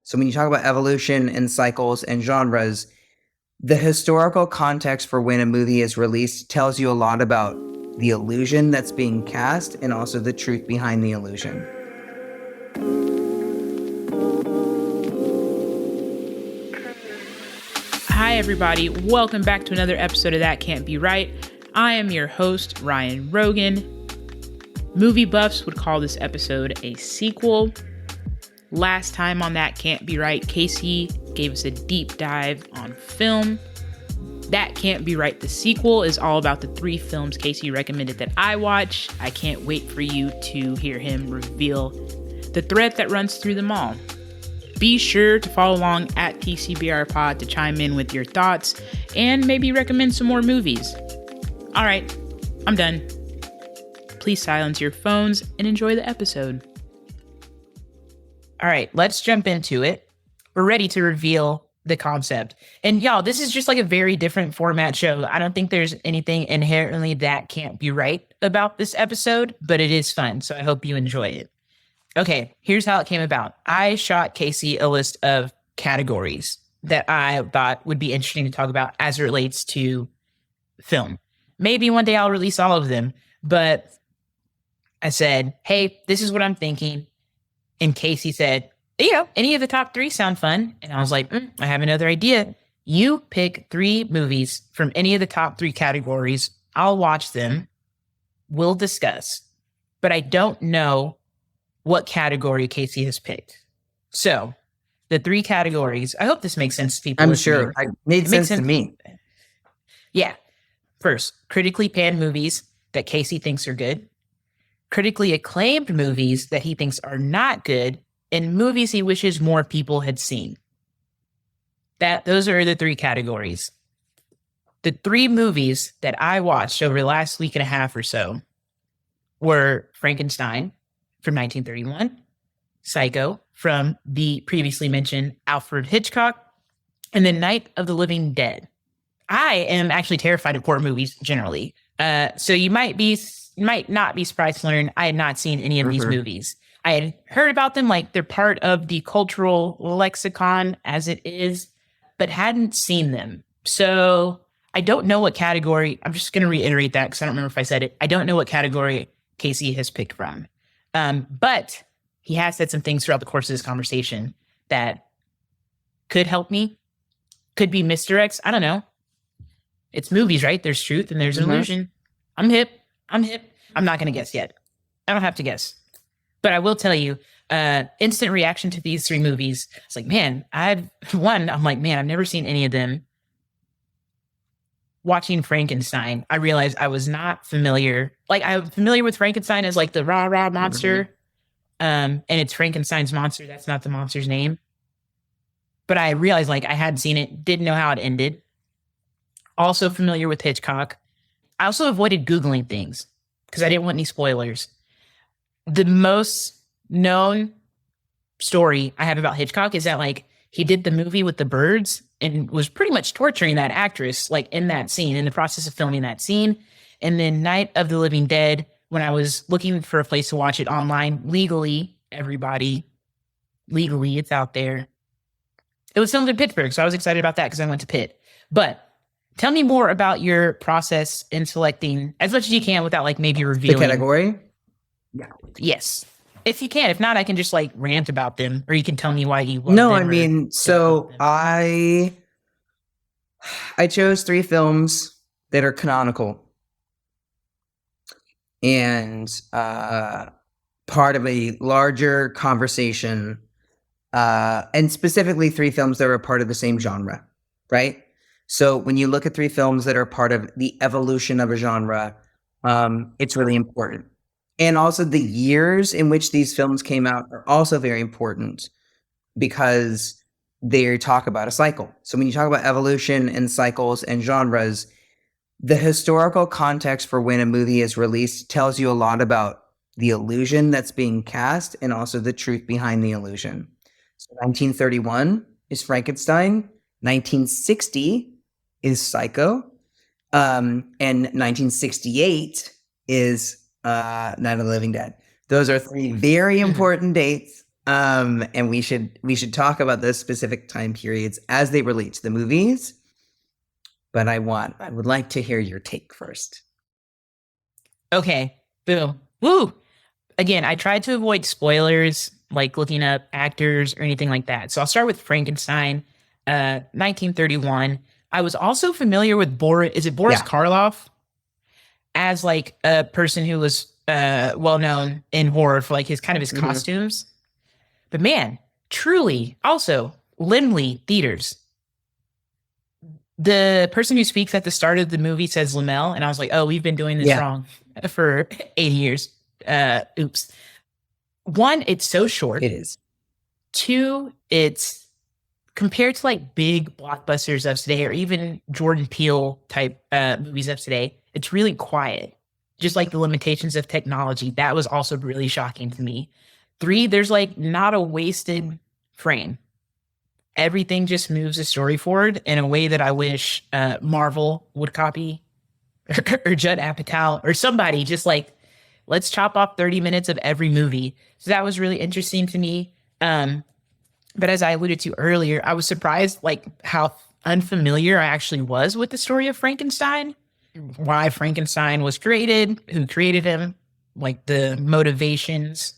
So when you talk about evolution and cycles and genres, the historical context for when a movie is released tells you a lot about the illusion that's being cast and also the truth behind the illusion. Hi, everybody. Welcome back to another episode of That Can't Be Right. I am your host, Ryan Rogan. Movie buffs would call this episode a sequel. Last time on That Can't Be Right, Kacy gave us a deep dive on film. That Can't Be Right, the sequel, is all about the 3 films Kacy recommended that I watch. I can't wait for you to hear him reveal the thread that runs through them all. Be sure to follow along at TCBR Pod to chime in with your thoughts and maybe recommend some more movies. All right, I'm done. Please silence your phones and enjoy the episode. All right, let's jump into it. We're ready to reveal the concept. And y'all, this is just like a very different format show. I don't think there's anything inherently that can't be right about this episode, but it is fun. So I hope you enjoy it. Okay, here's how it came about. I shot Kacy a list of categories that I thought would be interesting to talk about as it relates to film. Maybe one day I'll release all of them, but I said, hey, this is what I'm thinking. And Kacy said, any of the top 3 sound fun. And I was like, I have another idea. You pick 3 movies from any of the top 3 categories. I'll watch them. We'll discuss. But I don't know what category Kacy has picked. So the 3 categories, I hope this makes sense to people. I'm sure. It made sense to me. Yeah. First, critically panned movies that Kacy thinks are good. Critically acclaimed movies that he thinks are not good, and movies he wishes more people had seen. Those are the 3 categories. The 3 movies that I watched over the last week and a half or so were Frankenstein from 1931, Psycho from the previously mentioned Alfred Hitchcock, and then Night of the Living Dead. I am actually terrified of horror movies generally. So you might not be surprised to learn I had not seen any of these movies. I had heard about them, like they're part of the cultural lexicon as it is, but hadn't seen them. So I don't know what category. I'm just going to reiterate that because I don't remember if I said it. I don't know what category Kacy has picked from. But he has said some things throughout the course of this conversation that could help me, could be misdirects. I don't know. It's movies, right? There's truth and there's an illusion. I'm hip. I'm not going to guess yet. I don't have to guess. But I will tell you, instant reaction to these 3 movies. It's like, man, I'm like, man, I've never seen any of them. Watching Frankenstein, I realized I was not familiar. Like, I'm familiar with Frankenstein as like the rah-rah monster. And it's Frankenstein's monster. That's not the monster's name. But I realized like I hadn't seen it, didn't know how it ended. Also familiar with Hitchcock. I also avoided Googling things because I didn't want any spoilers. The most known story I have about Hitchcock is that like he did the movie with the birds and was pretty much torturing that actress like in that scene, in the process of filming that scene. And then Night of the Living Dead, when I was looking for a place to watch it online, legally, it's out there. It was filmed in Pittsburgh, so I was excited about that because I went to Pitt. But tell me more about your process in selecting as much as you can without like maybe revealing. The category? Yeah. Yes. If you can. If not, I can just like rant about them or you can tell me why you love No, them. I mean, so I chose 3 films that are canonical and part of a larger conversation, and specifically 3 films that are part of the same genre, right? So when you look at 3 films that are part of the evolution of a genre, it's really important. And also the years in which these films came out are also very important because they talk about a cycle. So when you talk about evolution and cycles and genres, the historical context for when a movie is released tells you a lot about the illusion that's being cast and also the truth behind the illusion. So 1931 is Frankenstein. 1960 is Psycho. And 1968 is Night of the Living Dead. Those are 3 very important dates. And we should talk about those specific time periods as they relate to the movies. But I would like to hear your take first. Okay, boom, woo. Again, I tried to avoid spoilers, like looking up actors or anything like that. So I'll start with Frankenstein, 1931. I was also familiar with Boris. Is it Boris Yeah. Karloff? As like a person who was well known in horror for like his Mhm. costumes. But man, truly, also Limley Theaters. The person who speaks at the start of the movie says Lamel, and I was like, oh, we've been doing this Yeah. wrong for 80 years. Oops. One, it's so short. It is. Two, it's compared to like big blockbusters of today or even Jordan Peele type movies of today, it's really quiet. Just like the limitations of technology. That was also really shocking to me. Three, there's like not a wasted frame. Everything just moves the story forward in a way that I wish Marvel would copy or Judd Apatow or somebody just like, let's chop off 30 minutes of every movie. So that was really interesting to me. But as I alluded to earlier, I was surprised like how unfamiliar I actually was with the story of Frankenstein, why Frankenstein was created, who created him, like the motivations,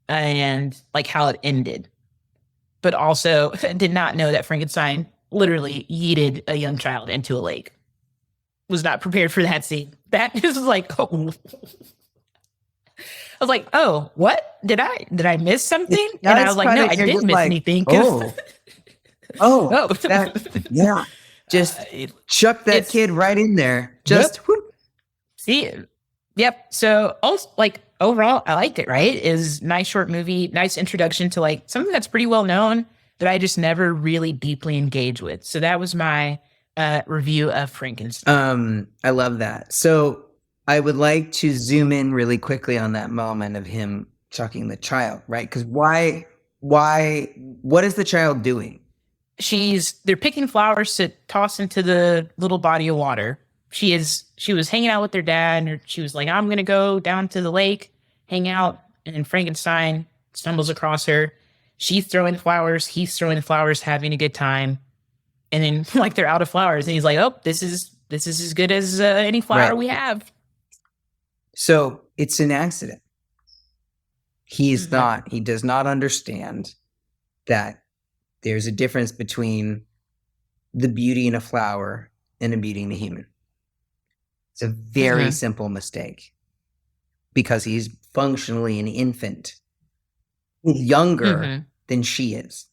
and like how it ended. But also did not know that Frankenstein literally yeeted a young child into a lake. Was not prepared for that scene. That is like, oh. I was like, oh, what? Did I miss something? And I was like, no, I didn't miss anything. Oh, Oh. yeah. Just chuck that kid right in there. Just whoop. See, yep. So also, like overall, I liked it. Right? Is nice short movie, nice introduction to like something that's pretty well known that I just never really deeply engaged with. So that was my review of Frankenstein. I love that. So I would like to zoom in really quickly on that moment of him chucking the child, right? Because what is the child doing? They're picking flowers to toss into the little body of water. She was hanging out with their dad, and she was like, I'm gonna go down to the lake, hang out, and then Frankenstein stumbles across her. She's throwing flowers, he's throwing flowers, having a good time. And then like they're out of flowers, and he's like, oh, this is as good as any flower we have. So it's an accident. He does not understand that there's a difference between the beauty in a flower and a beauty in a human. It's a very simple mistake because he's functionally an infant. He's younger than she is.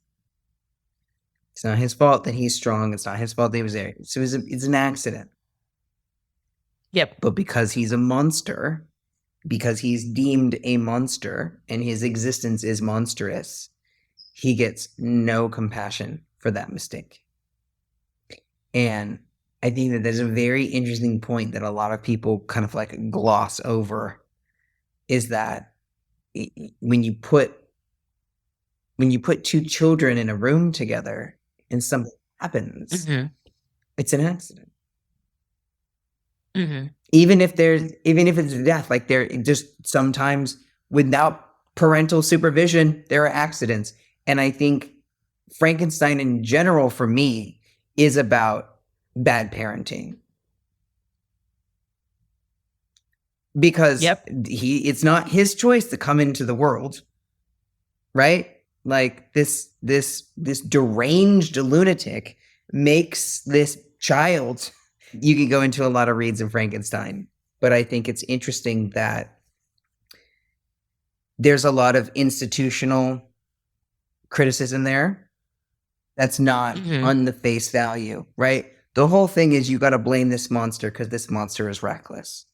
It's not his fault that he's strong. It's not his fault that he was there. So it's an accident. Yep. But because he's a monster, because he's deemed a monster and his existence is monstrous, he gets no compassion for that mistake. And I think that there's a very interesting point that a lot of people kind of like gloss over is that when you put two children in a room together and something happens, it's an accident. Even if it's death, like there just sometimes without parental supervision, there are accidents. And I think Frankenstein in general for me is about bad parenting. Because it's not his choice to come into the world, right? Like this deranged lunatic makes this child. You could go into a lot of reads of Frankenstein, but I think it's interesting that there's a lot of institutional criticism there that's not on the face value, right? The whole thing is you got to blame this monster because this monster is reckless.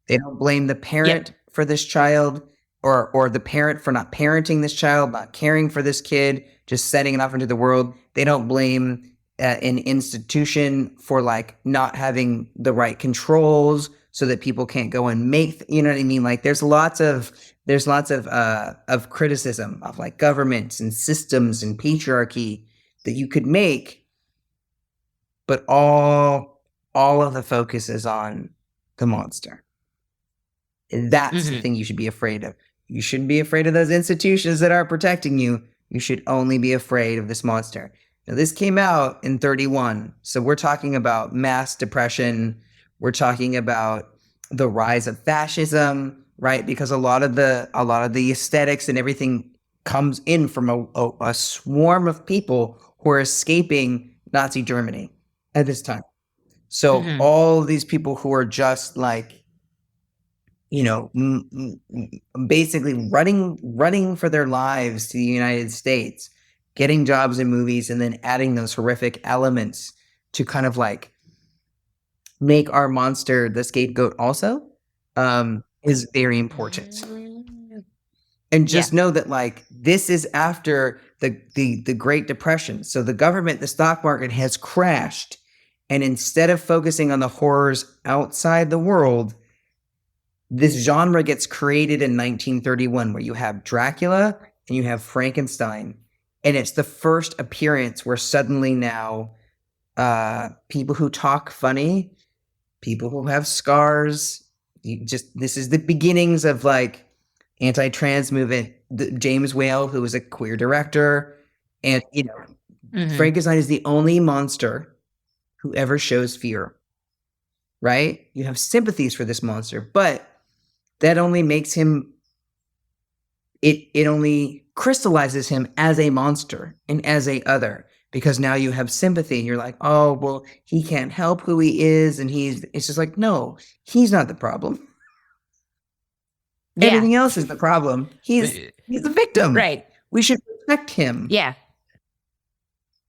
They don't blame the parent for this child or the parent for not parenting this child, not caring for this kid, just setting it off into the world. They don't blame an institution for like not having the right controls so that people can't go and make, you know what I mean? Like there's lots of criticism of like governments and systems and patriarchy that you could make, but all of the focus is on the monster. And that's the thing you should be afraid of. You shouldn't be afraid of those institutions that are protecting you. You should only be afraid of this monster. Now, this came out in 31. So we're talking about mass depression. We're talking about the rise of fascism, right? Because a lot of the aesthetics and everything comes in from a swarm of people who are escaping Nazi Germany at this time. So all these people who are just like, basically running for their lives to the United States, getting jobs in movies, and then adding those horrific elements to kind of like make our monster the scapegoat also, is very important. And just know that like this is after the Great Depression. So the government, the stock market has crashed. And instead of focusing on the horrors outside the world, this genre gets created in 1931, where you have Dracula and you have Frankenstein. And it's the first appearance where suddenly now people who talk funny, people who have scars, this is the beginnings of like anti-trans movement. James Whale, who was a queer director, and Frankenstein is the only monster who ever shows fear, right? You have sympathies for this monster, but that only makes him, it only crystallizes him as a monster and as a other, because now you have sympathy and you're like, oh, well, he can't help who he is. And it's just like, no, he's not the problem. Yeah. Everything else is the problem. He's the victim. Right. We should protect him. Yeah.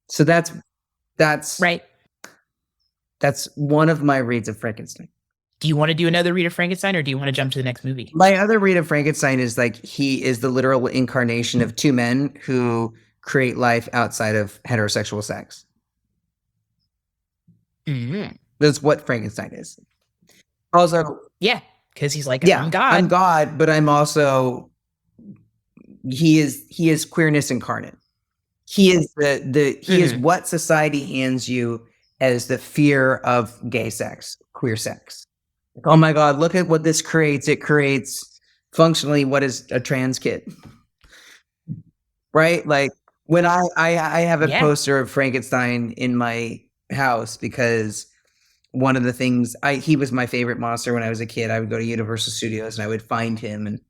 So that's right. That's one of my reads of Frankenstein. Do you want to do another read of Frankenstein, or do you want to jump to the next movie? My other read of Frankenstein is like he is the literal incarnation of two men who create life outside of heterosexual sex. That's what Frankenstein is. Also, yeah, because he's like, I'm God. I'm God, but I'm also he is queerness incarnate. He is he is what society hands you as the fear of gay sex, queer sex. Oh my God, look at what this creates. It creates functionally what is a trans kid. Right? Like when I have a poster of Frankenstein in my house, because one of the things he was my favorite monster when I was a kid. I would go to Universal Studios and I would find him, and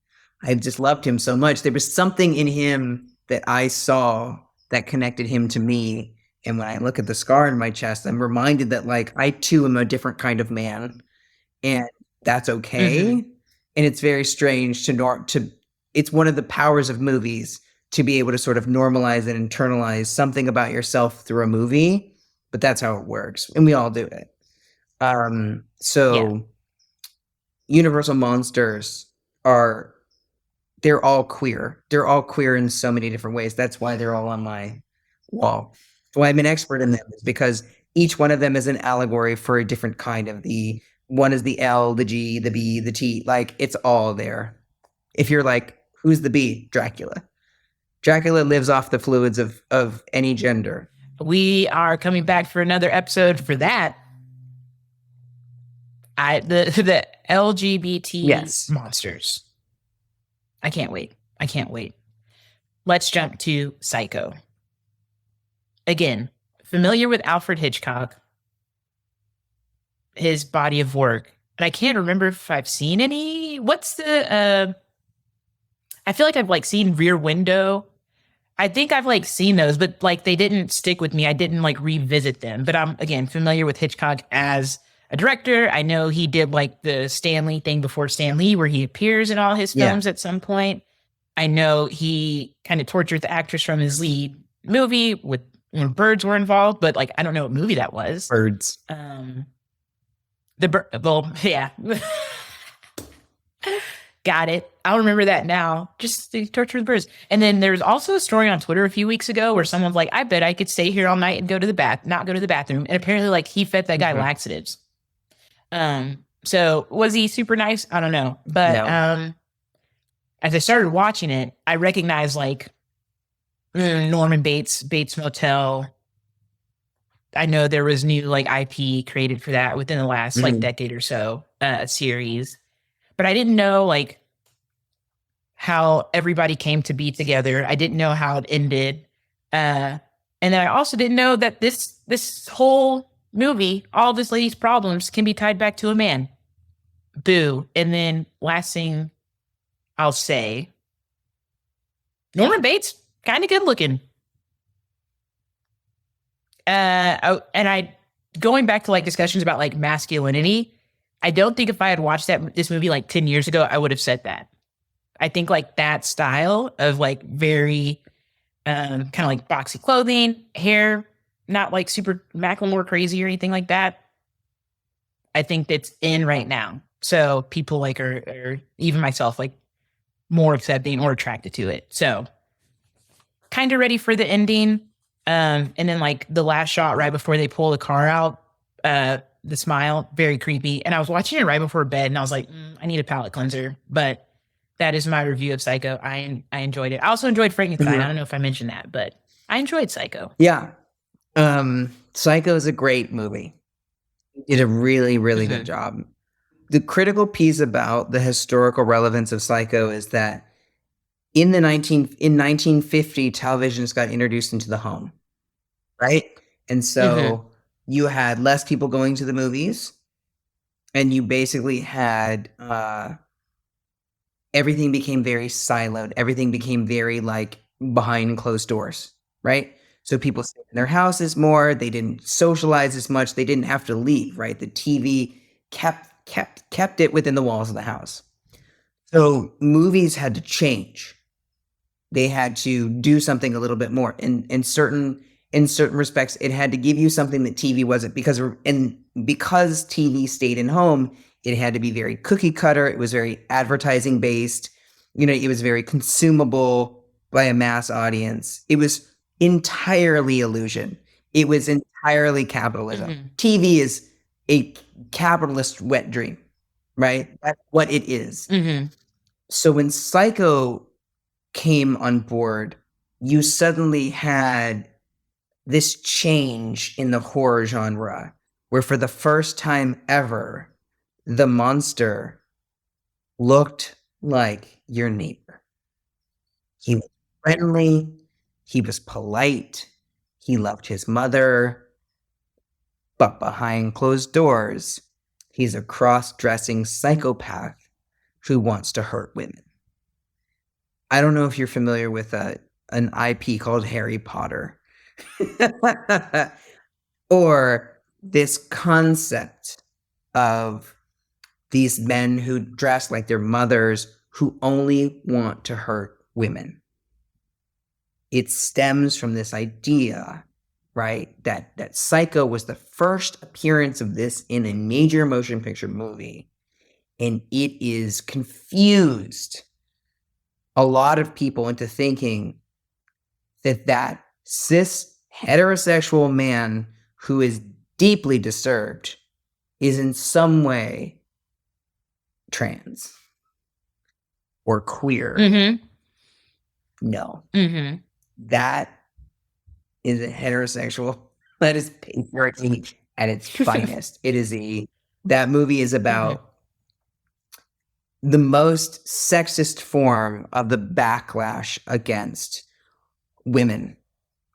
I just loved him so much. There was something in him that I saw that connected him to me. And when I look at the scar in my chest, I'm reminded that like I too am a different kind of man. And that's okay. And it's very strange to it's one of the powers of movies to be able to sort of normalize and internalize something about yourself through a movie, but that's how it works. And we all do it. Universal monsters they're all queer. They're all queer in so many different ways. That's why they're all on my wall. That's why I'm an expert in them, is because each one of them is an allegory for a different kind of one is the L, the G, the B, the T. Like, it's all there. If you're like, who's the B? Dracula. Dracula lives off the fluids of any gender. We are coming back for another episode for that. The LGBT monsters. I can't wait. Let's jump to Psycho. Again, familiar with Alfred Hitchcock, his body of work. And I can't remember if I've seen any. What's the I feel like I've like seen Rear Window. I think I've like seen those, but like they didn't stick with me. I didn't like revisit them. But I'm again familiar with Hitchcock as a director. I know he did like the Stan Lee thing before Stan Lee, where he appears in all his films at some point. I know he kind of tortured the actress from his lead movie when birds were involved, but like I don't know what movie that was. Birds. Got it. I'll remember that now. Just the torture of the birds. And then there's also a story on Twitter a few weeks ago where someone's like, I bet I could stay here all night and not go to the bathroom. And apparently like he fed that guy laxatives. So was he super nice? I don't know. But as I started watching it, I recognized like Norman Bates Motel. I know there was new like IP created for that within the last like decade or so, series. But I didn't know like how everybody came to be together. I didn't know how it ended. And then I also didn't know that this whole movie, all this lady's problems, can be tied back to a man. Boo. And then last thing I'll say, Norman Bates, kind of good looking. And I going back to like discussions about like masculinity, I don't think if I had watched this movie like 10 years ago, I would have said that. I think like that style of like very kind of like boxy clothing, hair, not like super Macklemore crazy or anything like that. I think that's in right now. So people like are even myself like more accepting or attracted to it. So kind of ready for the ending. And then like the last shot right before they pull the car out, the smile, very creepy. And I was watching it right before bed and I was like, I need a palate cleanser. But that is my review of Psycho. I enjoyed it. I also enjoyed Frankenstein. I don't know if I mentioned that, but I enjoyed Psycho. Yeah. Psycho is a great movie. Did a really, really good job. The critical piece about the historical relevance of Psycho is that in 1950, televisions got introduced into the home, right? And so you had less people going to the movies, and you basically had everything became very siloed. Everything became very like behind closed doors, right? So people stayed in their houses more. They didn't socialize as much. They didn't have to leave, right? The TV kept it within the walls of the house. So movies had to change. They had to do something a little bit more. In certain respects, it had to give you something that TV wasn't, because TV stayed in home, it had to be very cookie cutter. It was very advertising based. It was very consumable by a mass audience. It was entirely illusion. It was entirely capitalism. TV is a capitalist wet dream, right? That's what it is. So when Psycho came on board, you suddenly had this change in the horror genre where for the first time ever, the monster looked like your neighbor. He was friendly. He was polite. He loved his mother. But behind closed doors, he's a cross-dressing psychopath who wants to hurt women. I don't know if you're familiar with an IP called Harry Potter. Or this concept of these men who dress like their mothers who only want to hurt women. It stems from this idea, right, that Psycho was the first appearance of this in a major motion picture movie, and it is confused a lot of people into thinking that cis heterosexual man who is deeply disturbed is in some way trans or queer. No. That is a heterosexual. That is patriarchy at its finest. That movie is about the most sexist form of the backlash against women,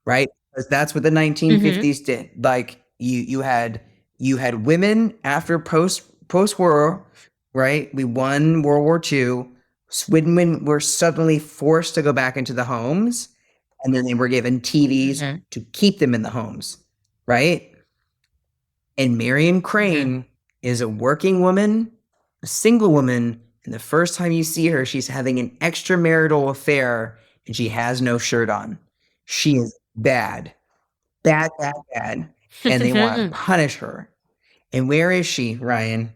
right? Because that's what the 1950s did. Like you had women after post-war, right? We won World War II. Women were suddenly forced to go back into the homes, and then they were given TVs to keep them in the homes, right? And Marion Crane is a working woman, a single woman, and the first time you see her, she's having an extramarital affair, and she has no shirt on. She is bad. Bad. And they want to punish her. And where is she, Ryan?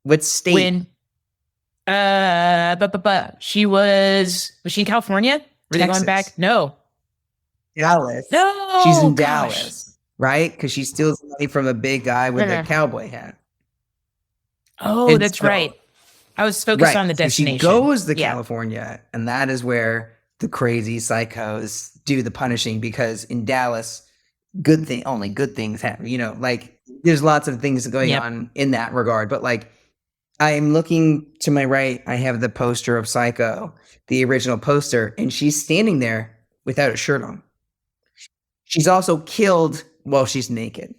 What state? She was she in California? Were they going back? No. Dallas. No. She's in Dallas, right? Because she steals money from a big guy with a cowboy hat. Oh, that's right. I was focused on the destination. So she goes to California, and that is where the crazy psychos do the punishing, because in Dallas, only good things happen. Like there's lots of things going on in that regard, but like I'm looking to my right. I have the poster of Psycho, the original poster, and she's standing there without a shirt on. She's also killed while she's naked.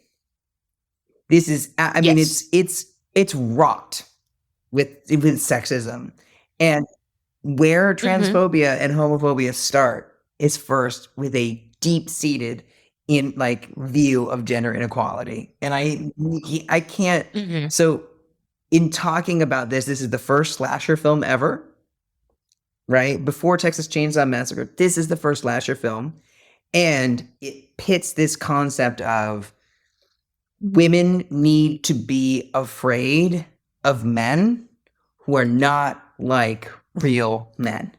This is, I mean, Yes. it's wrought with sexism, and where Mm-hmm. transphobia and homophobia start is first with a deep seated in like view of gender inequality, and I can't. Mm-hmm. So, in talking about this, this is the first slasher film ever, right? Before Texas Chainsaw Massacre, this is the first slasher film, and it pits this concept of women need to be afraid of men who are not like real men,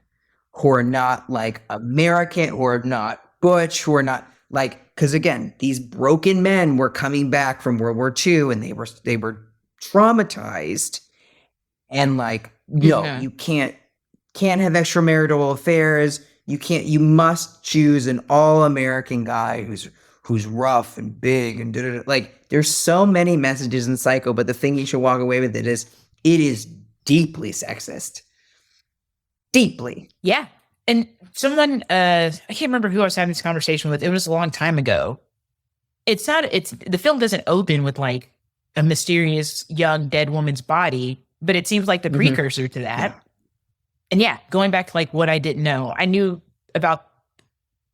who are not like American, who are not butch, who are not like, because again, these broken men were coming back from World War II and they were traumatized, and like, no, Mm-hmm. you can't have extramarital affairs. You must choose an all-American guy who's rough and big and da-da-da. Like there's so many messages in Psycho, but the thing you should walk away with it is deeply sexist. Deeply. Yeah. And someone, I can't remember who I was having this conversation with. It was a long time ago. The film doesn't open with like a mysterious young dead woman's body, but it seems like the precursor to that. Yeah. And yeah, going back to like what I didn't know, I knew about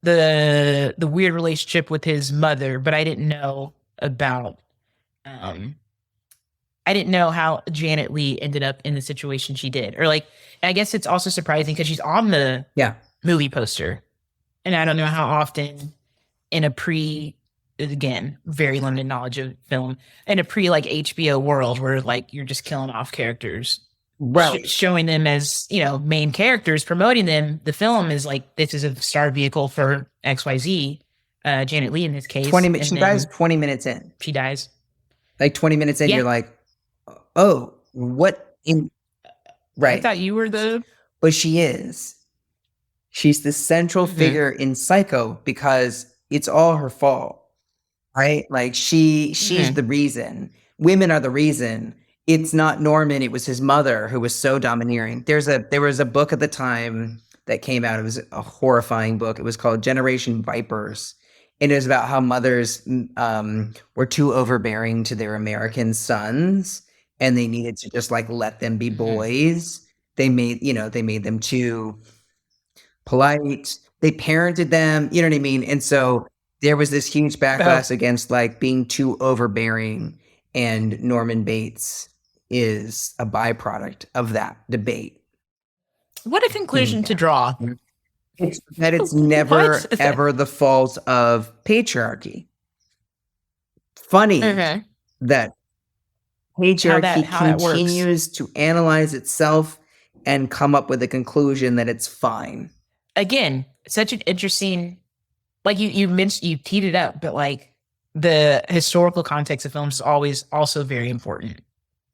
the weird relationship with his mother, but I didn't know about I didn't know how Janet Leigh ended up in the situation she did. Or like, I guess it's also surprising because she's on the Yeah. movie poster, and I don't know how often in a again, very limited knowledge of film, in a pre like HBO world where like you're just killing off characters, Right. showing them as, you know, main characters, promoting them. The film is like, this is a star vehicle for XYZ, Janet Leigh in this case. 20 And she then dies 20 minutes in. she dies. Like 20 minutes in, Yeah. you're like, oh, what in I right. thought you were the. But she is. She's the central figure in Psycho because it's all her fault, right? Like she's the reason. Women are the reason. It's not Norman, it was his mother who was so domineering. There was a book at the time that came out. It was a horrifying book. It was called Generation Vipers. And it was about how mothers were too overbearing to their American sons, and they needed to just like let them be boys. They made them too polite. They parented them, you know what I mean? And so there was this huge backlash against like being too overbearing, and Norman Bates is a byproduct of that debate. What a conclusion to draw. It's never ever the fault of patriarchy. Funny that patriarchy continues to analyze itself and come up with a conclusion that it's fine. Again, such an interesting, like you mentioned, you teed it up, but like the historical context of films is always also very important.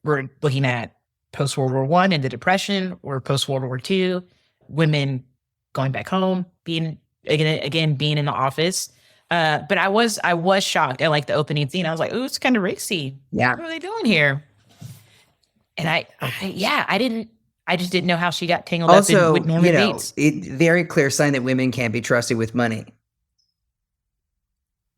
We're looking at post World War I and the Depression, or post World War II, women going back home, being being in the office. But I was shocked at like the opening scene. I was like, "Ooh, it's kind of racy. Yeah, what are they doing here?" And I just didn't know how she got tangled up with Norman Bates. Very clear sign that women can't be trusted with money.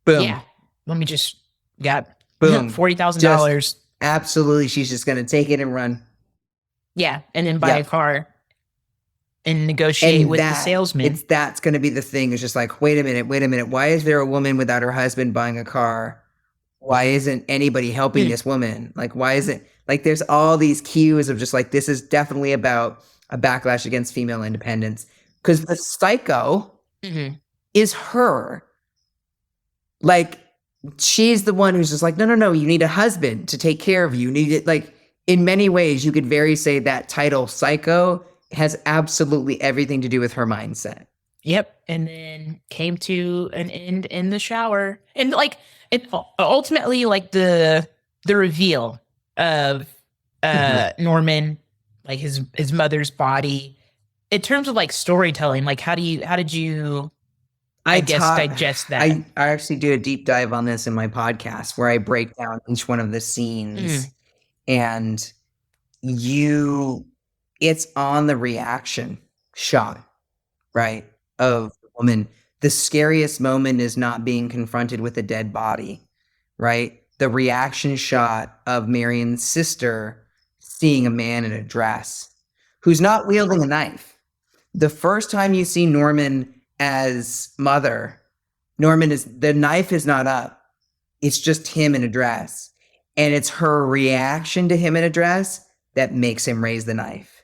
Boom. Yeah. Let me just got boom $40,000. Absolutely, she's just gonna take it and run. Yeah, and then buy a car and negotiate with the salesman. That's gonna be the thing. It's just like, wait a minute. Why is there a woman without her husband buying a car? Why isn't anybody helping this woman? Like, why isn't like there's all these cues of just like this is definitely about a backlash against female independence, because the psycho is her. Like, she's the one who's just like, no, you need a husband to take care of you. You need it. Like, in many ways, you could very say that title Psycho has absolutely everything to do with her mindset. Yep. And then came to an end in the shower. And like, it ultimately, like the reveal of Norman, like his mother's body, in terms of like storytelling, like how did you digest that? I actually do a deep dive on this in my podcast where I break down each one of the scenes. And it's on the reaction shot, right, of the woman. The scariest moment is not being confronted with a dead body, right? The reaction shot of Marion's sister seeing a man in a dress who's not wielding a knife. The first time you see Norman as mother, the knife is not up. It's just him in a dress. And it's her reaction to him in a dress that makes him raise the knife.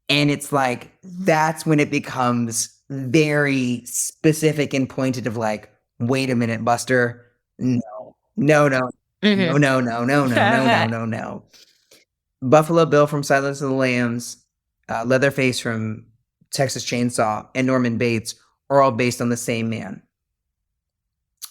And it's like, that's when it becomes very specific and pointed of like, wait a minute, Buster. No, no, no, no, no, no, no, no, no, no, no, no. Buffalo Bill from Silence of the Lambs, Leatherface from Texas Chainsaw, and Norman Bates are all based on the same man.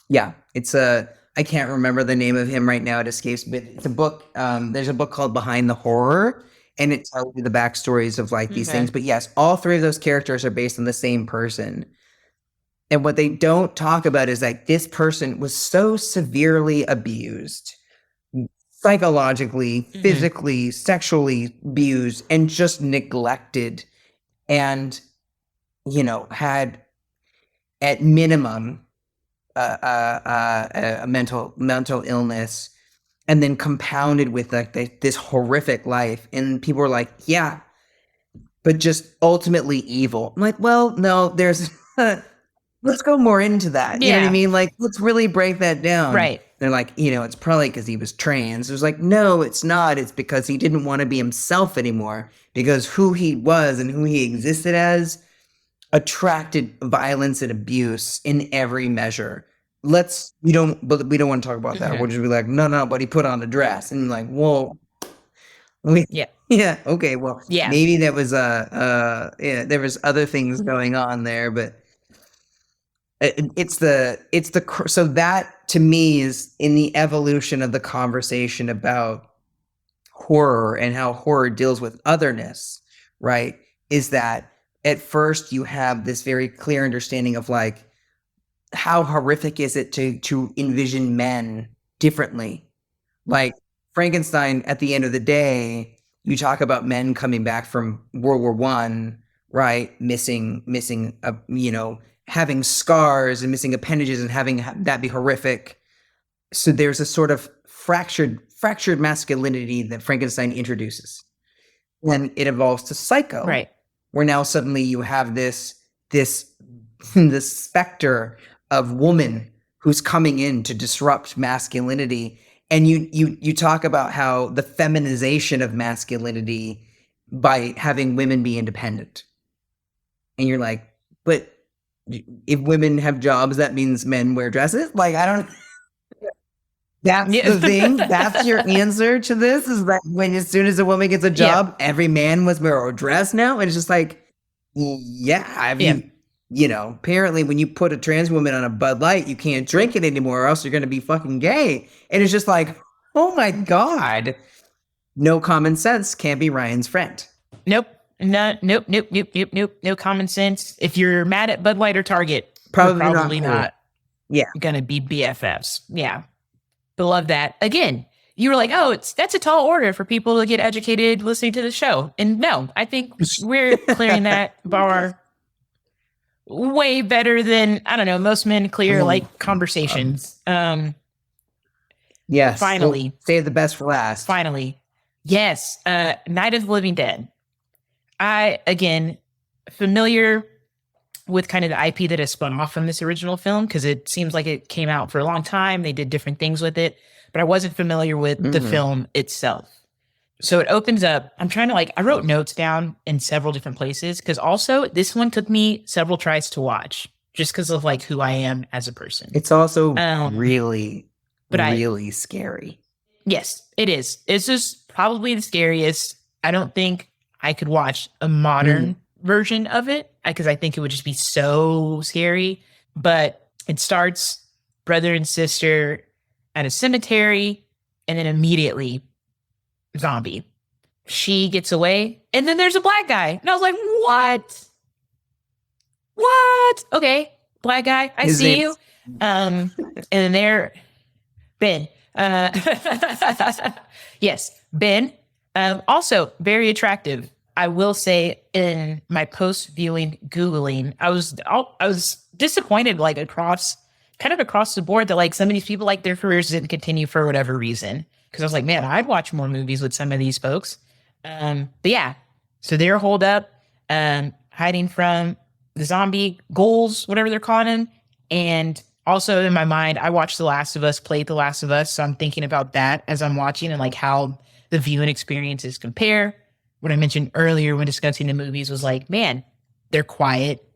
Yeah, I can't remember the name of him right now. It escapes, but it's a book. There's a book called Behind the Horror, and it tells you the backstories of like these things. But yes, all three of those characters are based on the same person. And what they don't talk about is that this person was so severely abused, psychologically, physically, sexually abused, and just neglected, and, had at minimum a mental illness, and then compounded with like this horrific life. And people were like, yeah, but just ultimately evil. I'm like, well, no, there's let's go more into that. You know what I mean? Like, let's really break that down. Right. They're like, it's probably because he was trans. It was like, no, it's not. It's because he didn't want to be himself anymore, because who he was and who he existed as attracted violence and abuse in every measure. We don't want to talk about that. We'll just be like, no, but he put on a dress. And like, whoa. Yeah. Okay. Well, maybe that was, there was other things going on there, but so that to me is in the evolution of the conversation about horror and how horror deals with otherness, right? Is that at first you have this very clear understanding of like, how horrific is it to envision men differently? Like Frankenstein, at the end of the day, you talk about men coming back from World War I, right? Missing, having scars and missing appendages and having that be horrific. So there's a sort of fractured masculinity that Frankenstein introduces. Then it evolves to Psycho, Right. where now suddenly you have this specter of woman who's coming in to disrupt masculinity. And you talk about how the feminization of masculinity by having women be independent. And you're like, but if women have jobs, that means men wear dresses? Like, I don't... That's the thing. That's your answer to this, is that as soon as a woman gets a job, every man must wear a dress now? And it's just like, apparently when you put a trans woman on a Bud Light, you can't drink it anymore or else you're going to be fucking gay. And it's just like, oh my God. No common sense can't be Ryan's friend. Nope. No common sense. If you're mad at Bud Light or Target, probably not going to be BFFs. Yeah. But love that. Again, you were like, oh, that's a tall order for people to get educated listening to the show. And no, I think we're clearing that bar way better than, I don't know, most men clear like conversations. Yes. Finally. We'll save the best for last. Finally. Yes. Night of the Living Dead. I, again, familiar with kind of the IP that has spun off from this original film, because it seems like it came out for a long time. They did different things with it, but I wasn't familiar with the film itself. So it opens up. I'm trying to I wrote notes down in several different places, because also this one took me several tries to watch just because of who I am as a person. It's also really scary. Yes, it is. It's just probably the scariest. I don't think I could watch a modern version of it, because I think it would just be so scary. But it starts brother and sister at a cemetery, and then immediately zombie. She gets away, and then there's a black guy. And I was like, what? Okay, black guy, I see you. And then Ben. Yes, Ben. Also, very attractive. I will say, in my post viewing Googling, I was disappointed, like kind of across the board, that like some of these people, like their careers didn't continue for whatever reason. Because I was like, man, I'd watch more movies with some of these folks. But yeah, so they're holed up, hiding from the zombie ghouls, whatever they're calling them. And also in my mind, I watched The Last of Us, played The Last of Us. So I'm thinking about that as I'm watching and like how the viewing experiences compare. What I mentioned earlier when discussing the movies was like, man, they're quiet.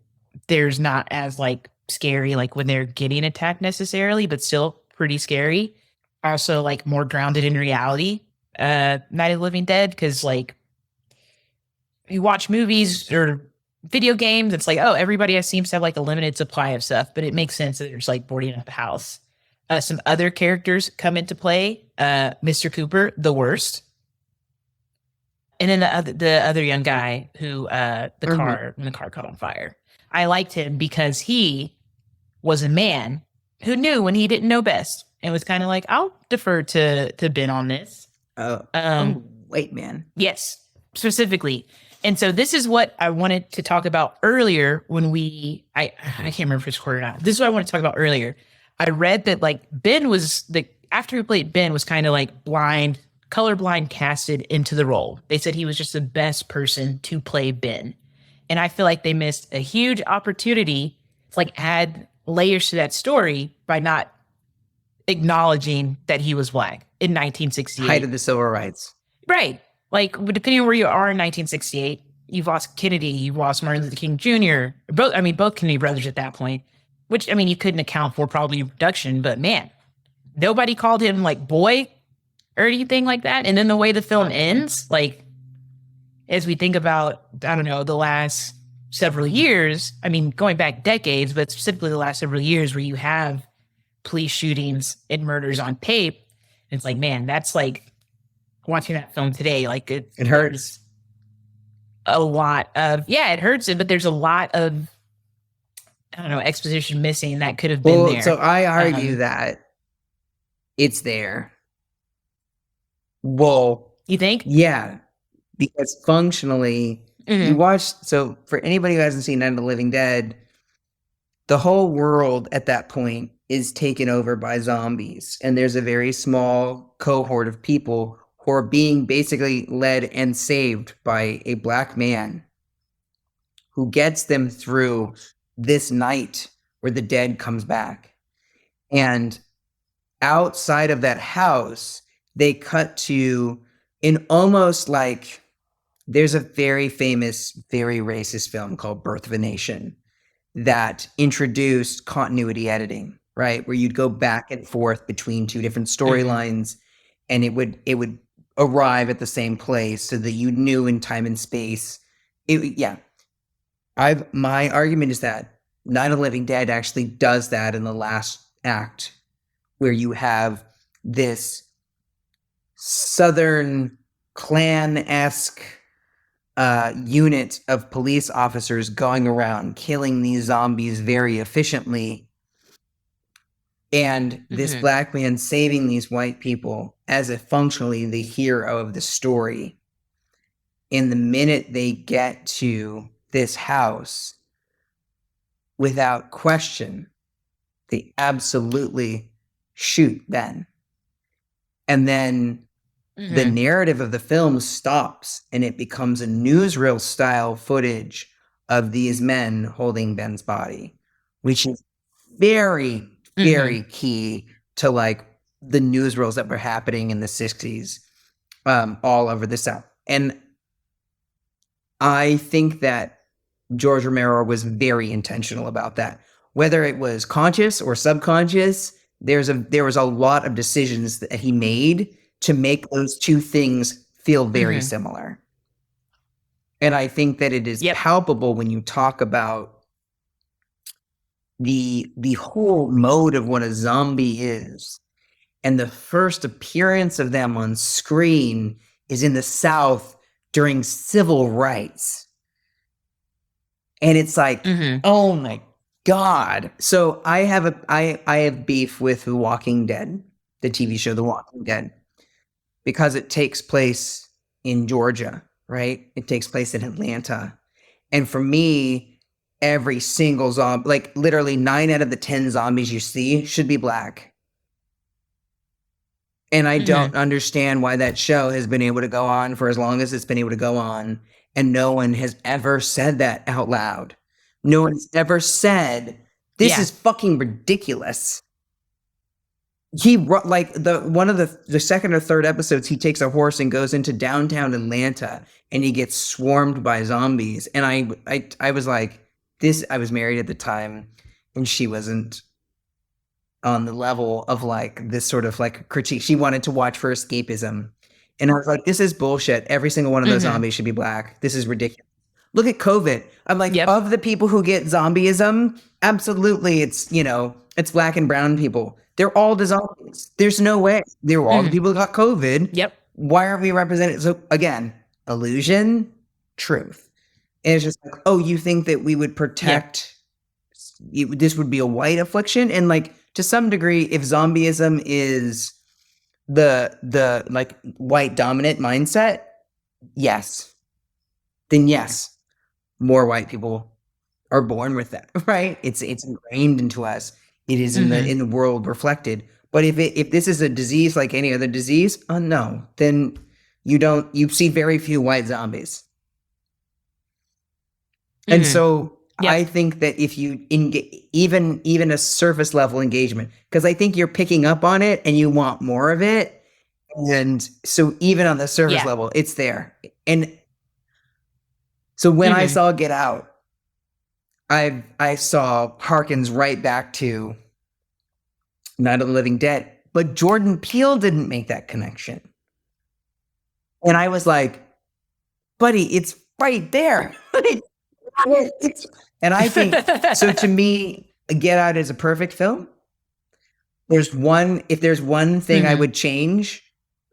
There's not as like scary, like when they're getting attacked necessarily, but still pretty scary. Also, like more grounded in reality. Night of the Living Dead, because like you watch movies or video games, it's like, oh, everybody seems to have like a limited supply of stuff, but it makes sense that there's like boarding up the house. Some other characters come into play. Mr. Cooper, the worst. And then the other young guy who when the car caught on fire. I liked him because he was a man who knew when he didn't know best and was kind of like, I'll defer to Ben on this. Wait, man. Yes, specifically. And so this is what I wanted to talk about earlier when I can't remember if it's recorded or not. This is what I wanted to talk about earlier. I read that like Ben was after he played Ben was kind of like colorblind casted into the role. They said he was just the best person to play Ben. And I feel like they missed a huge opportunity to like add layers to that story by not acknowledging that he was Black in 1968. Height of the civil rights. Right. Like, depending on where you are in 1968, you've lost Kennedy, you've lost Martin Luther King Jr., both Kennedy brothers at that point, which, you couldn't account for probably reduction, but man, nobody called him like boy or anything like that. And then the way the film ends, like, as we think about, I don't know, the last several years, going back decades, but specifically the last several years where you have police shootings and murders on tape, it's like, man, that's like, watching that film today, like it hurts a lot of, it hurts it, but there's a lot of, I don't know, exposition missing that could have been there. So I argue that it's there. Well, you think? Yeah, because functionally, you watch. So for anybody who hasn't seen Night of the Living Dead, the whole world at that point is taken over by zombies, and there's a very small cohort of people who are being basically led and saved by a Black man who gets them through this night where the dead comes back. And outside of that house, they cut to in almost like, there's a very famous, very racist film called Birth of a Nation that introduced continuity editing, right? Where you'd go back and forth between two different storylines, and it would arrive at the same place so that you knew in time and space. My argument is that Night of the Living Dead actually does that in the last act, where you have this Southern Klan-esque unit of police officers going around killing these zombies very efficiently, and this Black man saving these white people as a functionally the hero of the story. And the minute they get to this house, without question, they absolutely shoot Ben. And then the narrative of the film stops, and it becomes a newsreel style footage of these men holding Ben's body, which is very, very key to like the newsreels that were happening in the 60s all over the South. And I think that George Romero was very intentional about that. Whether it was conscious or subconscious, there was a lot of decisions that he made to make those two things feel very similar. And I think that it is palpable when you talk about the whole mode of what a zombie is. And the first appearance of them on screen is in the South during civil rights. And it's like, oh my God. So I have beef with The Walking Dead, the TV show The Walking Dead, because it takes place in Georgia, right? It takes place in Atlanta. And for me, every single zombie, like literally 9 out of the 10 zombies you see should be black. And I don't understand why that show has been able to go on for as long as it's been able to go on. And no one has ever said that out loud. No one's ever said, this is fucking ridiculous. He like one of the second or third episodes, he takes a horse and goes into downtown Atlanta and he gets swarmed by zombies. And I was like, I was married at the time and she wasn't on the level of like this sort of like critique. She wanted to watch for escapism. And I was like, this is bullshit. Every single one of those zombies should be black. This is ridiculous. Look at COVID. I'm like, of the people who get zombieism, absolutely it's, it's black and brown people. They're all the zombies. There's no way. They were all the people who got COVID. Yep. Why aren't we represented? So again, illusion, truth. And it's just like, oh, you think that we would protect, this would be a white affliction? And like, to some degree, if zombieism is the like white dominant mindset, yes. Then yes, more white people are born with that, right? It's ingrained into us. It is in the world reflected. But if this is a disease like any other disease, no, then you see very few white zombies. And so I think that if you even a surface level engagement, because I think you're picking up on it and you want more of it. And so even on the surface level, it's there. And so when I saw Get Out, I saw harkens right back to Night of the Living Dead. But Jordan Peele didn't make that connection. And I was like, buddy, it's right there. And I think, so to me, Get Out is a perfect film. If there's one thing I would change,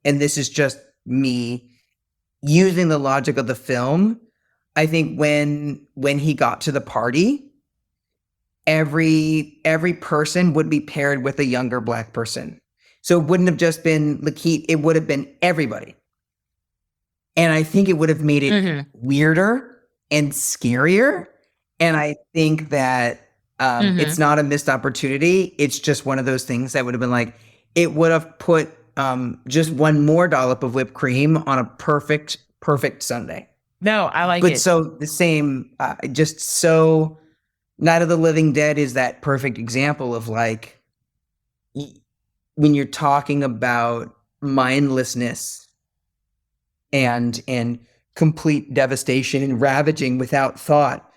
and this is just me using the logic of the film, I think when he got to the party, every person would be paired with a younger black person. So it wouldn't have just been Lakeith, it would have been everybody. And I think it would have made it weirder and scarier. And I think that it's not a missed opportunity. It's just one of those things that would have been like, it would have put just one more dollop of whipped cream on a perfect Sunday. No, I like it. But so the same, just so Night of the Living Dead is that perfect example of like, when you're talking about mindlessness and complete devastation and ravaging without thought,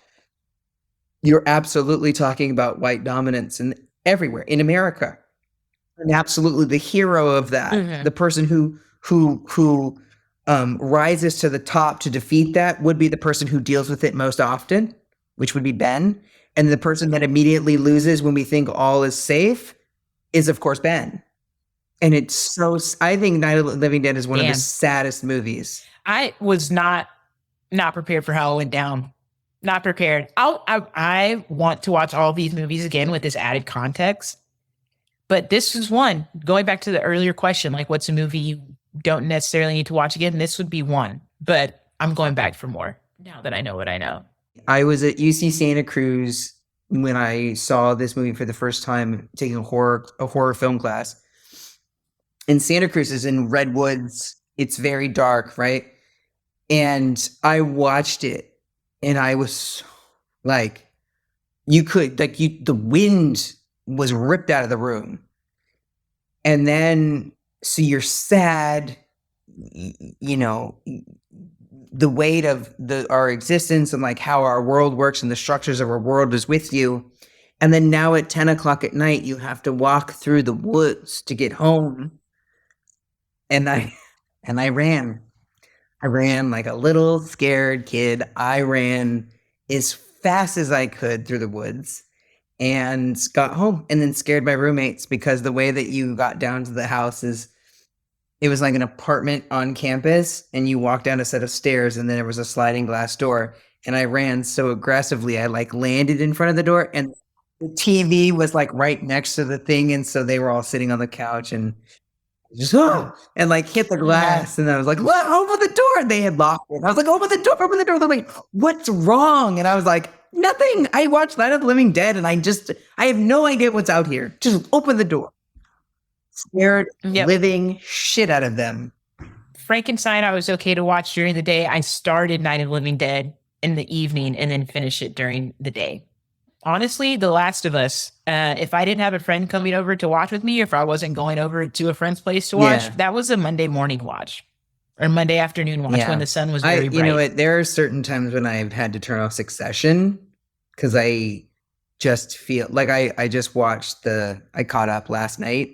you're absolutely talking about white dominance and everywhere in America. And absolutely the hero of that, the person who rises to the top to defeat that would be the person who deals with it most often, which would be Ben. And the person that immediately loses when we think all is safe is, of course, Ben. And it's so, I think Night of the Living Dead is one of the saddest movies. I was not prepared for how it went down. Not prepared. I want to watch all these movies again with this added context. But this is one. Going back to the earlier question, like what's a movie you don't necessarily need to watch again? This would be one. But I'm going back for more now that I know what I know. I was at UC Santa Cruz when I saw this movie for the first time, taking a horror film class. And Santa Cruz is in redwoods. It's very dark, right? And I watched it and I was like, the wind was ripped out of the room. And then, so you're sad, the weight of our existence and like how our world works and the structures of our world is with you. And then now at 10 o'clock at night, you have to walk through the woods to get home. And I ran like a little scared kid. I ran as fast as I could through the woods and got home, and then scared my roommates because the way that you got down to the house it was like an apartment on campus, and you walk down a set of stairs and then there was a sliding glass door. And I ran so aggressively, I like landed in front of the door, and the TV was like right next to the thing. And so they were all sitting on the couch, and just and like hit the glass, and I was like, "What? Open the door!" And they had locked it. I was like, "Open the door! Open the door!" They're like, "What's wrong?" And I was like, "Nothing. I watched Night of the Living Dead, and I have no idea what's out here. Just open the door." Scared living shit out of them. Frankenstein, I was okay to watch during the day. I started Night of the Living Dead in the evening and then finished it during the day. Honestly, The Last of Us, if I didn't have a friend coming over to watch with me, or if I wasn't going over to a friend's place to watch, that was a Monday morning watch or Monday afternoon watch when the sun was very bright. You know what? There are certain times when I've had to turn off Succession because I just feel like I just watched I caught up last night.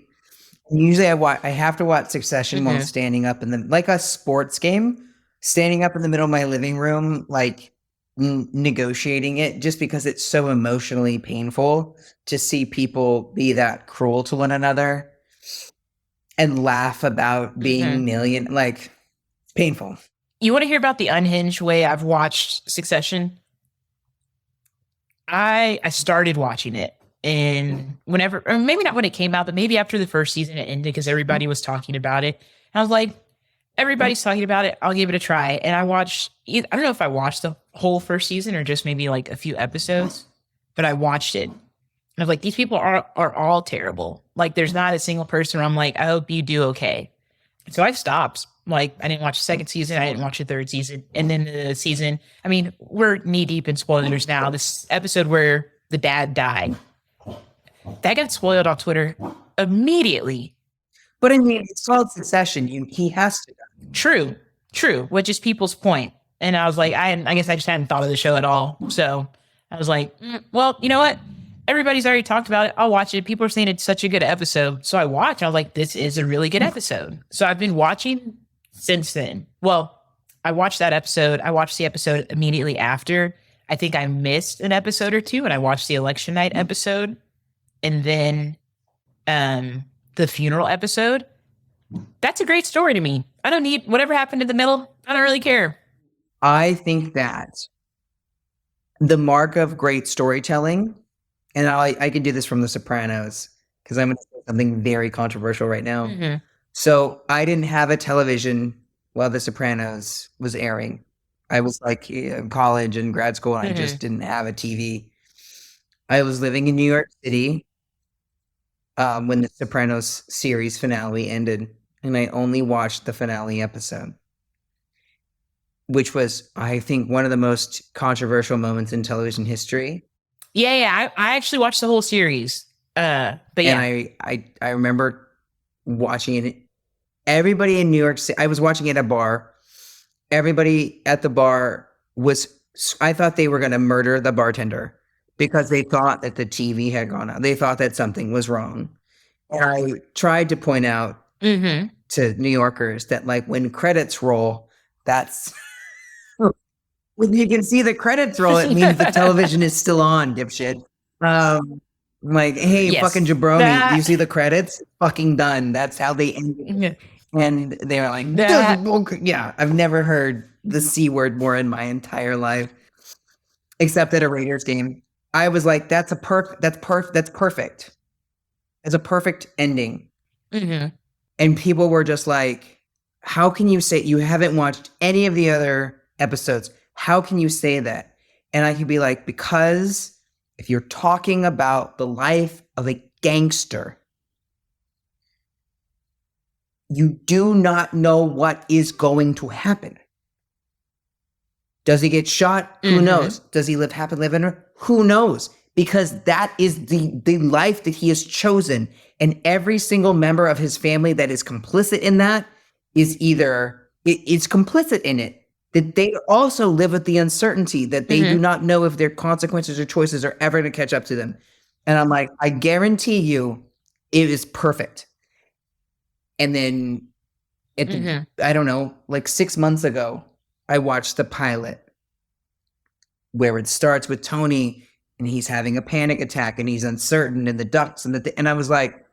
Usually I have to watch Succession while standing up like a sports game, standing up in the middle of my living room, like negotiating it, just because it's so emotionally painful to see people be that cruel to one another and laugh about being like painful. You want to hear about the unhinged way I've watched Succession? I started watching it. And whenever, or maybe not when it came out, but maybe after the first season it ended because everybody was talking about it. And I was like, everybody's talking about it. I'll give it a try. And I don't know if I watched the whole first season or just maybe like a few episodes, but I watched it. And I was like, these people are all terrible. Like, there's not a single person where I'm like, I hope you do okay. So I stopped. Like, I didn't watch the second season. I didn't watch the third season. And then the season, I mean, we're knee deep in spoilers now. This episode where the dad died, that got spoiled on Twitter immediately. But I mean, it's called Succession. He has to die. True, which is people's point. And I was like, I guess I just hadn't thought of the show at all. So I was like, well, you know what? Everybody's already talked about it. I'll watch it. People are saying it's such a good episode. So I watched. I was like, this is a really good episode. So I've been watching since then. Well, I watched that episode. I watched the episode immediately after. I think I missed an episode or two, and I watched the election night episode. And then the funeral episode. That's a great story to me. I don't need whatever happened in the middle. I don't really care. I think that the mark of great storytelling, and I can do this from The Sopranos because I'm going to say something very controversial right now. So I didn't have a television while The Sopranos was airing. I was like in college and grad school, and I just didn't have a TV. I was living in New York City when the Sopranos series finale ended, and I only watched the finale episode, which was, I think, one of the most controversial moments in television history. Yeah, I actually watched the whole series. But yeah, and I remember watching it. Everybody in New York City, I was watching it at a bar. Everybody at the bar I thought they were going to murder the bartender because they thought that the TV had gone out. They thought that something was wrong. And I tried to point out to New Yorkers that, like, when credits roll, that's when you can see the credits roll, it means the television is still on, dipshit. Like, hey, fucking jabroni, do you see the credits? Fucking done. That's how they end. And they were like, yeah, I've never heard the C word more in my entire life, except at a Raiders game. I was like, that's perfect. It's a perfect ending. And people were just like, how can you say, you haven't watched any of the other episodes? How can you say that? And I could be like, because if you're talking about the life of a gangster, you do not know what is going to happen. Does he get shot? Who knows? Does he live happy, live in? Who knows? Because that is the life that he has chosen. And every single member of his family that is complicit in that is it's complicit in it. That they also live with the uncertainty that they do not know if their consequences or choices are ever going to catch up to them. And I'm like, I guarantee you it is perfect. And then, I don't know, like 6 months ago, I watched the pilot where it starts with Tony and he's having a panic attack and he's uncertain and the ducks and I was like,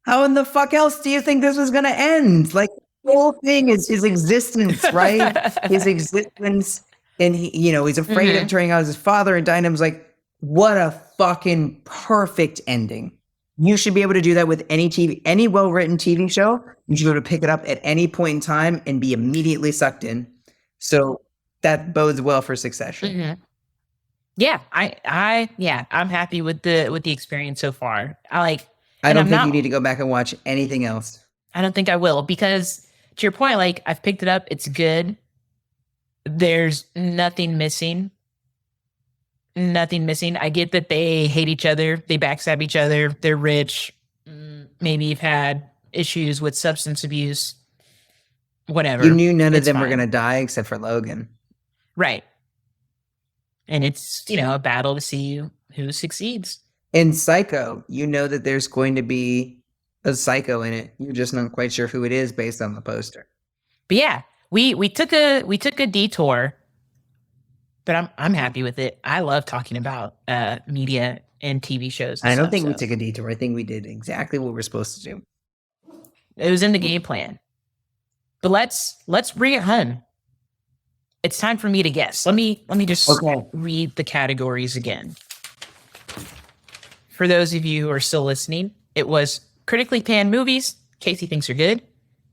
how in the fuck else do you think this was going to end? Like, the whole thing is his existence, right? His existence. And he's afraid of turning out his father and dying. I was like, what a fucking perfect ending. You should be able to do that with any well-written TV show. You should be able to pick it up at any point in time and be immediately sucked in. So that bodes well for Succession. Mhm. Yeah, I'm happy with the experience so far. I and don't I'm think you not. need to go back and watch anything else. I don't think I will, because to your point, like, I've picked it up. It's good. There's nothing missing. Nothing missing. I get that they hate each other. They backstab each other. They're rich. Maybe you've had issues with substance abuse. Whatever. You knew none of It's them were fine. going to die except for Logan. Right. And it's, a battle to see who succeeds. In Psycho, you know that there's going to be a psycho in it. You're just not quite sure who it is based on the poster. But yeah, we took a detour, but I'm happy with it. I love talking about media and TV shows. And I don't stuff, think we so took a detour. I think we did exactly what we're supposed to do. it was in the game plan. But let's bring it home. It's time for me to guess. Let me just read the categories again. For those of you who are still listening, it was critically panned movies Kacy thinks are good,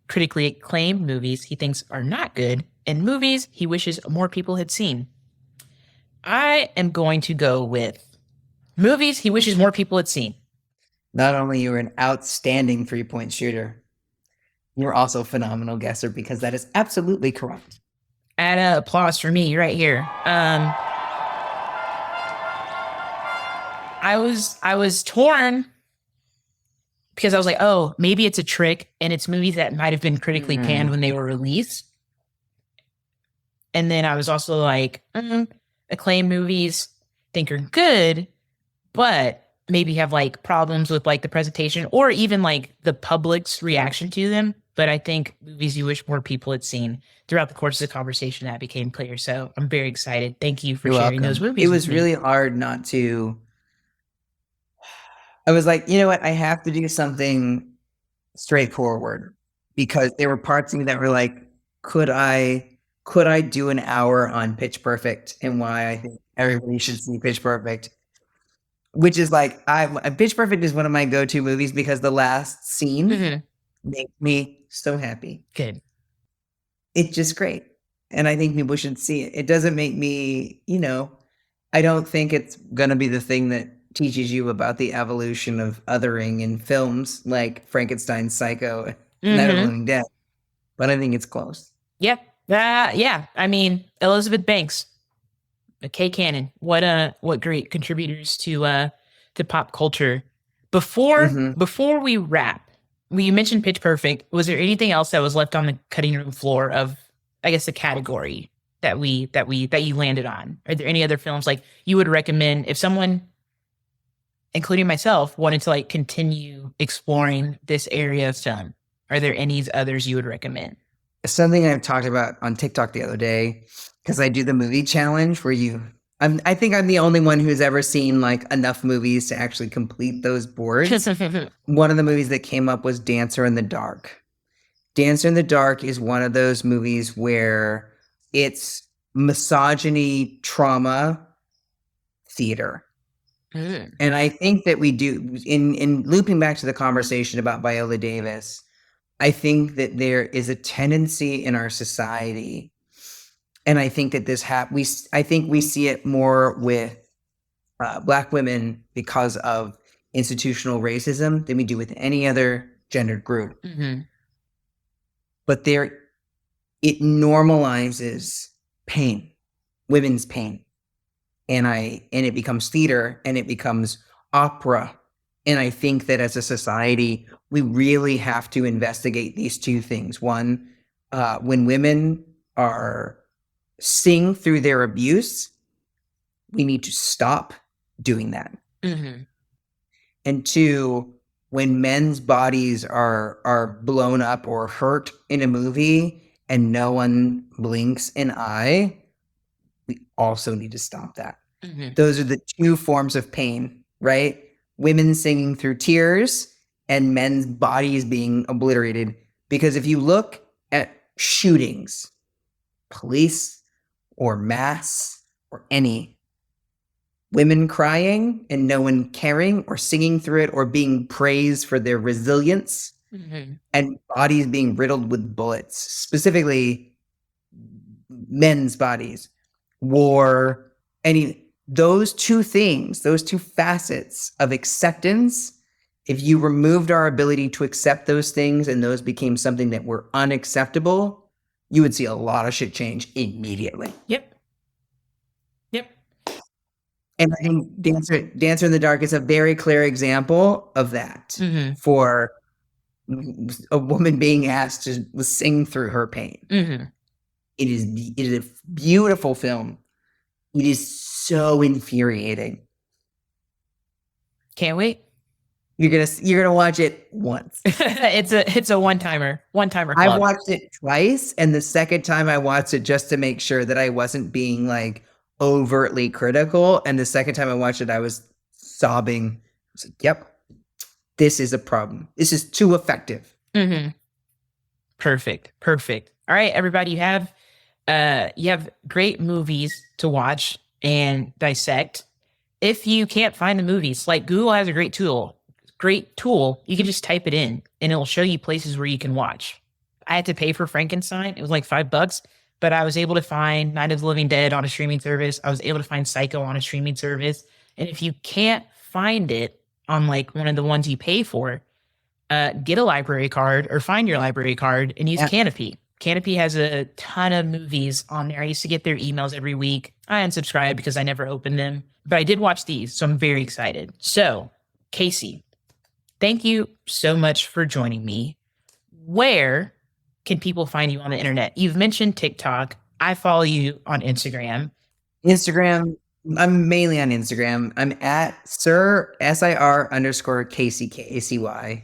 critically acclaimed movies he thinks are not good, and movies he wishes more people had seen. I am going to go with movies he wishes more people had seen. Not only you were an outstanding 3-point shooter, you're also a phenomenal guesser, because that is absolutely correct. Add an applause for me right here. I was torn, because I was like, oh, maybe it's a trick, and it's movies that might have been critically panned when they were released. And then I was also like, acclaimed movies think are good, but maybe have like problems with like the presentation or even like the public's reaction to them. But I think movies you wish more people had seen. Throughout the course of the conversation, that became clear. So I'm very excited. Thank you for sharing those movies. It was really hard not to. I was like, you know what? I have to do something straightforward, because there were parts of me that were like, could I do an hour on Pitch Perfect and why I think everybody should see Pitch Perfect? Which is like, Pitch Perfect is one of my go-to movies because the last scene makes me so happy. Good. It's just great. And I think people should see it. It doesn't make me, I don't think it's going to be the thing that teaches you about the evolution of othering in films like Frankenstein, Psycho, Night of the Living Dead. But I think it's close. Yeah. Yeah. I mean, Elizabeth Banks, Kay Cannon, what great contributors to pop culture. Before we wrap, you mentioned Pitch Perfect. Was there anything else that was left on the cutting room floor of, I guess, the category that you landed on? Are there any other films like you would recommend if someone, including myself, wanted to like continue exploring this area of film? Are there any others you would recommend? Something I've talked about on TikTok the other day, because I do the movie challenge where I think I'm the only one who's ever seen like enough movies to actually complete those boards. One of the movies that came up was Dancer in the Dark. Dancer in the Dark is one of those movies where it's misogyny, trauma, theater. And I think that we do, in looping back to the conversation about Viola Davis, I think that there is a tendency in our society, and I think that I think we see it more with Black women because of institutional racism than we do with any other gendered group. But it normalizes pain, women's pain. And it becomes theater, and it becomes opera. And I think that as a society, we really have to investigate these two things. One, when women sing through their abuse, we need to stop doing that. And two, when men's bodies are blown up or hurt in a movie and no one blinks an eye, we also need to stop that. Those are the two forms of pain, right? Women singing through tears and men's bodies being obliterated. Because if you look at shootings, police or mass or any, women crying and no one caring or singing through it or being praised for their resilience, and bodies being riddled with bullets, specifically men's bodies, war, those two things, those two facets of acceptance. If you removed our ability to accept those things and those became something that were unacceptable, you would see a lot of shit change immediately. Yep. And I think Dancer in the Dark is a very clear example of that, for a woman being asked to sing through her pain. It is a beautiful film. It is so infuriating. Can't wait. You're gonna watch it once. It's a one-timer club. I watched it twice, and the second time I watched it just to make sure that I wasn't being like overtly critical. And the second time I watched it, I was sobbing. I was like, "Yep, this is a problem. This is too effective." Perfect. All right, everybody, you have great movies to watch and dissect. If you can't find the movies, like Google has a great tool. You can just type it in and it'll show you places where you can watch. I had to pay for Frankenstein. It was like $5, but I was able to find Night of the Living Dead on a streaming service. I was able to find Psycho on a streaming service. And if you can't find it on like one of the ones you pay for, get a library card or find your library card and use Canopy. Canopy has a ton of movies on there. I used to get their emails every week. I unsubscribed because I never opened them, but I did watch these, so I'm very excited. So, Kacy, thank you so much for joining me. Where can people find you on the internet? You've mentioned TikTok. I follow you on Instagram. I'm mainly on Instagram. I'm at SIR_Kacy, Kacy.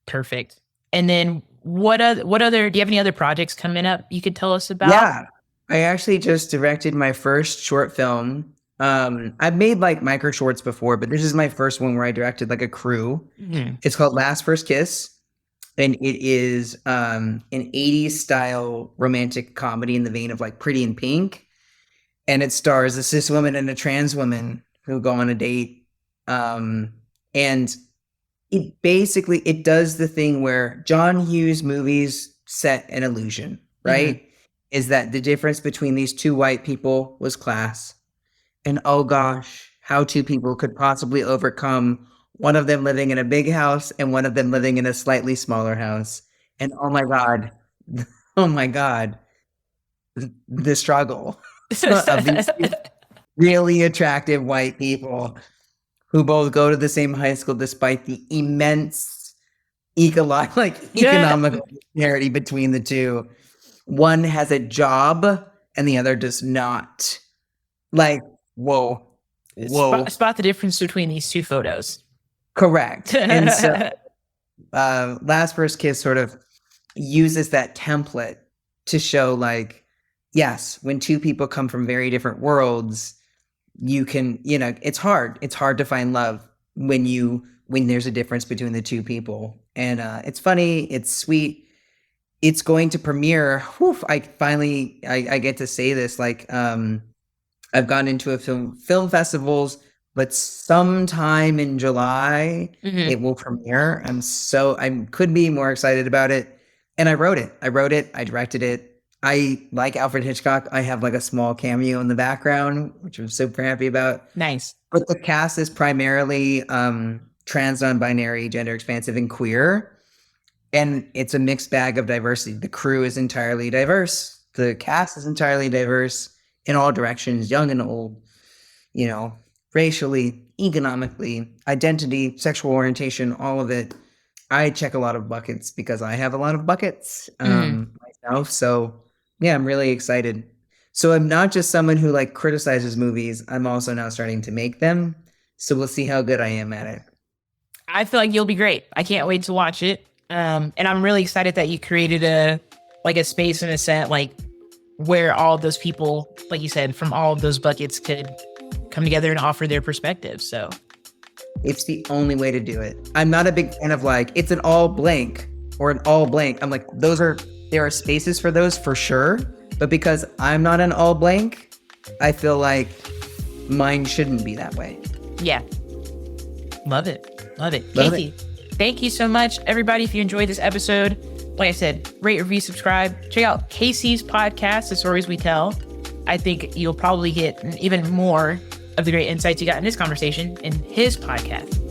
Perfect. And then what other, do you have any other projects coming up you could tell us about? Yeah, I actually just directed my first short film. I've made like micro shorts before, but this is my first one where I directed like a crew. It's called Last First Kiss. And it is an 80s style romantic comedy in the vein of like Pretty in Pink. And it stars a cis woman and a trans woman who go on a date. And it does the thing where John Hughes movies set an illusion, right? Is that the difference between these two white people was class. And oh gosh, how two people could possibly overcome one of them living in a big house and one of them living in a slightly smaller house. And oh my God, the struggle of these really attractive white people who both go to the same high school despite the immense economical disparity between the two. One has a job and the other does not. Like, whoa. Spot the difference between these two photos. Correct. And so Last First Kiss sort of uses that template to show like, yes, when two people come from very different worlds, you can, it's hard to find love when there's a difference between the two people. And it's funny, it's sweet. It's going to premiere. I get to say this, like, I've gone into a film festivals, but sometime in July it will premiere. I could be more excited about it. And I wrote it, I directed it. I like Alfred Hitchcock. I have like a small cameo in the background, which I'm super happy about. Nice. But the cast is primarily trans, non-binary, gender expansive, and queer. And it's a mixed bag of diversity. The crew is entirely diverse. The cast is entirely diverse in all directions, young and old, racially, economically, identity, sexual orientation, all of it. I check a lot of buckets because I have a lot of buckets myself. So yeah, I'm really excited. So I'm not just someone who like criticizes movies. I'm also now starting to make them. So we'll see how good I am at it. I feel like you'll be great. I can't wait to watch it. And I'm really excited that you created a space and a set like where all those people, like you said, from all of those buckets could come together and offer their perspective. So it's the only way to do it. I'm not a big fan of like, it's an all blank or an all blank. I'm like, there are spaces for those for sure. But because I'm not an all blank, I feel like mine shouldn't be that way. Yeah. Love it. Love it. Love Kacy, thank you so much. Everybody, if you enjoyed this episode, like I said, rate, review, subscribe. Check out Kacy's podcast, The Stories We Tell. I think you'll probably get even more of the great insights you got in this conversation in his podcast.